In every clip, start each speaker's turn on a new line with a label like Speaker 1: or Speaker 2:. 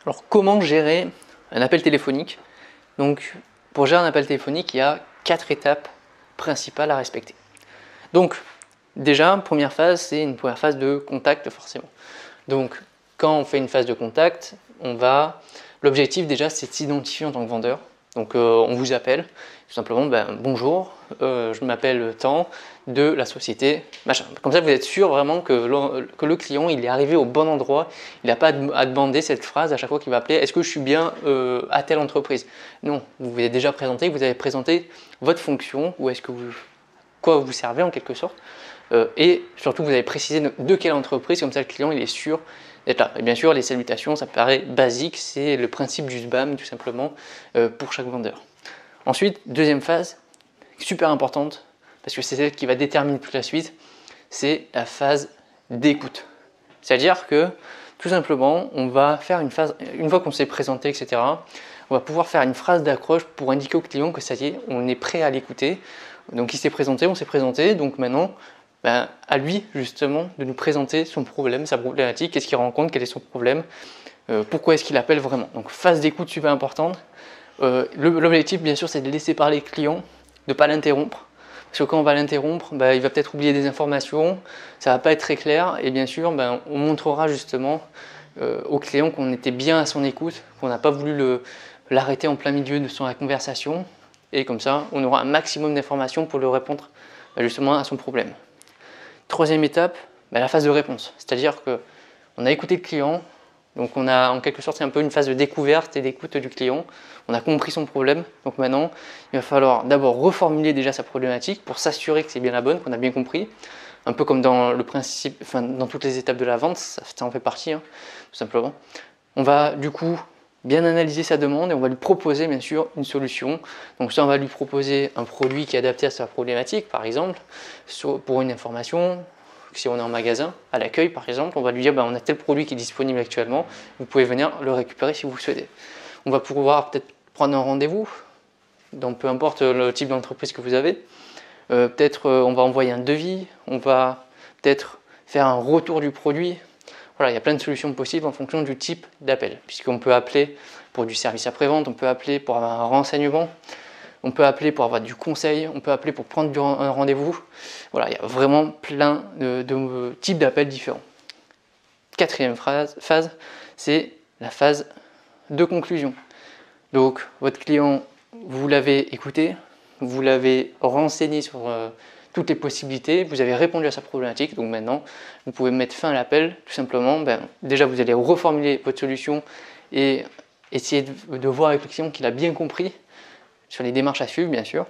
Speaker 1: Alors, comment gérer un appel téléphonique? Donc, pour gérer un appel téléphonique, il y a 4 étapes principales à respecter. Donc, déjà, première phase, c'est une première phase de contact forcément. Donc, quand on fait une phase de contact, l'objectif déjà, c'est de s'identifier en tant que vendeur. Donc, on vous appelle, tout simplement, bonjour, je m'appelle tant, de la société, machin. Comme ça, vous êtes sûr vraiment que le client, il est arrivé au bon endroit, il n'a pas à demander cette phrase à chaque fois qu'il va appeler, est-ce que je suis bien à telle entreprise? Non, vous vous êtes déjà présenté, vous avez présenté votre fonction, ou est-ce que quoi vous servez en quelque sorte, et surtout vous avez précisé de quelle entreprise, comme ça le client il est sûr d'être là. Et bien sûr les salutations, ça paraît basique, c'est le principe du SBAM tout simplement pour chaque vendeur. Ensuite, deuxième phase, super importante, parce que c'est celle qui va déterminer toute la suite, c'est la phase d'écoute. C'est-à-dire que tout simplement, on va faire une phase, une fois qu'on s'est présenté, etc., on va pouvoir faire une phrase d'accroche pour indiquer au client que ça y est, on est prêt à l'écouter. Donc il s'est présenté, on s'est présenté, donc maintenant, à lui justement de nous présenter son problème, sa problématique, qu'est-ce qu'il rencontre, quel est son problème, pourquoi est-ce qu'il appelle vraiment. Donc phase d'écoute super importante. L'objectif bien sûr c'est de laisser parler le client, de ne pas l'interrompre. Parce que quand on va l'interrompre, il va peut-être oublier des informations, ça ne va pas être très clair, et bien sûr on montrera justement au client qu'on était bien à son écoute, qu'on n'a pas voulu l'arrêter en plein milieu de son conversation, et comme ça on aura un maximum d'informations pour lui répondre justement à son problème. Troisième étape, la phase de réponse, c'est-à-dire qu'on a écouté le client, donc on a en quelque sorte c'est un peu une phase de découverte et d'écoute du client, on a compris son problème, donc maintenant il va falloir d'abord reformuler déjà sa problématique pour s'assurer que c'est bien la bonne, qu'on a bien compris, un peu comme dans le principe, enfin dans toutes les étapes de la vente, ça en fait partie, tout simplement. On va du coup bien analyser sa demande et on va lui proposer bien sûr une solution. Donc ça on va lui proposer un produit qui est adapté à sa problématique par exemple, pour une information, si on est en magasin, à l'accueil par exemple, on va lui dire on a tel produit qui est disponible actuellement, vous pouvez venir le récupérer si vous le souhaitez. On va pouvoir peut-être prendre un rendez-vous, donc peu importe le type d'entreprise que vous avez, peut-être on va envoyer un devis, on va peut-être faire un retour du produit. Voilà, il y a plein de solutions possibles en fonction du type d'appel, puisqu'on peut appeler pour du service après-vente, on peut appeler pour avoir un renseignement, on peut appeler pour avoir du conseil, on peut appeler pour prendre un rendez-vous. Voilà, il y a vraiment plein de types d'appels différents. Quatrième phase, c'est la phase de conclusion. Donc, votre client, vous l'avez écouté, vous l'avez renseigné sur toutes les possibilités, vous avez répondu à sa problématique, donc maintenant vous pouvez mettre fin à l'appel, tout simplement. Déjà vous allez reformuler votre solution et essayer de voir avec le client qu'il a bien compris sur les démarches à suivre bien sûr.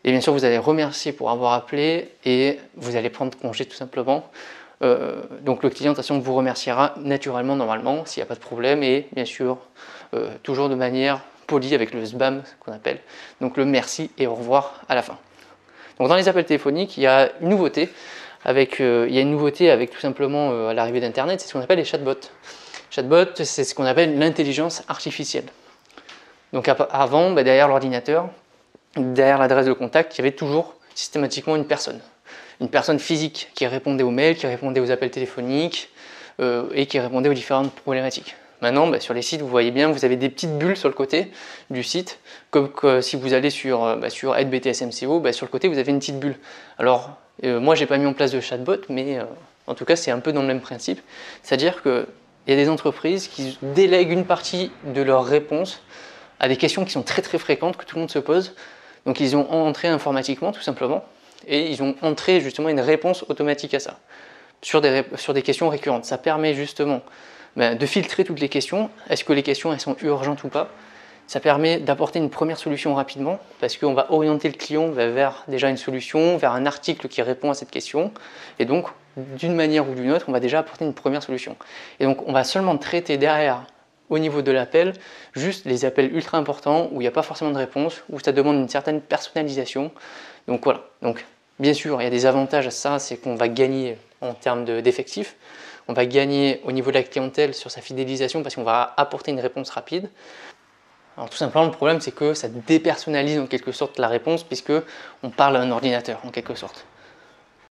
Speaker 1: Et bien sûr vous allez remercier pour avoir appelé et vous allez prendre congé tout simplement. Donc le client de toute façon vous remerciera naturellement normalement s'il n'y a pas de problème et bien sûr toujours de manière polie avec le SBAM qu'on appelle. Donc le merci et au revoir à la fin. Donc dans les appels téléphoniques, il y a une nouveauté avec tout simplement l'arrivée d'Internet, c'est ce qu'on appelle les chatbots. Chatbot, c'est ce qu'on appelle l'intelligence artificielle. Donc avant, derrière l'ordinateur, derrière l'adresse de contact, il y avait toujours systématiquement une personne physique qui répondait aux mails, qui répondait aux appels téléphoniques et qui répondait aux différentes problématiques. Maintenant, sur les sites, vous voyez bien, vous avez des petites bulles sur le côté du site, comme si vous allez sur Aide BTS-MCO, sur le côté, vous avez une petite bulle. Alors, moi, j'ai pas mis en place de chatbot, mais en tout cas, c'est un peu dans le même principe. C'est-à-dire qu'il y a des entreprises qui délèguent une partie de leurs réponses à des questions qui sont très très fréquentes, que tout le monde se pose. Donc, ils ont entré informatiquement, tout simplement, et ils ont entré justement une réponse automatique à ça, sur des questions récurrentes. Ça permet justement de filtrer toutes les questions. Est-ce que les questions elles sont urgentes ou pas? Ça permet d'apporter une première solution rapidement parce qu'on va orienter le client vers déjà une solution, vers un article qui répond à cette question. Et donc, d'une manière ou d'une autre, on va déjà apporter une première solution. Et donc, on va seulement traiter derrière, au niveau de l'appel, juste les appels ultra importants où il n'y a pas forcément de réponse, où ça demande une certaine personnalisation. Donc voilà. Donc, bien sûr, il y a des avantages à ça, c'est qu'on va gagner en termes d'effectifs. On va gagner au niveau de la clientèle sur sa fidélisation parce qu'on va apporter une réponse rapide. Alors tout simplement, le problème, c'est que ça dépersonnalise en quelque sorte la réponse puisque on parle à un ordinateur en quelque sorte.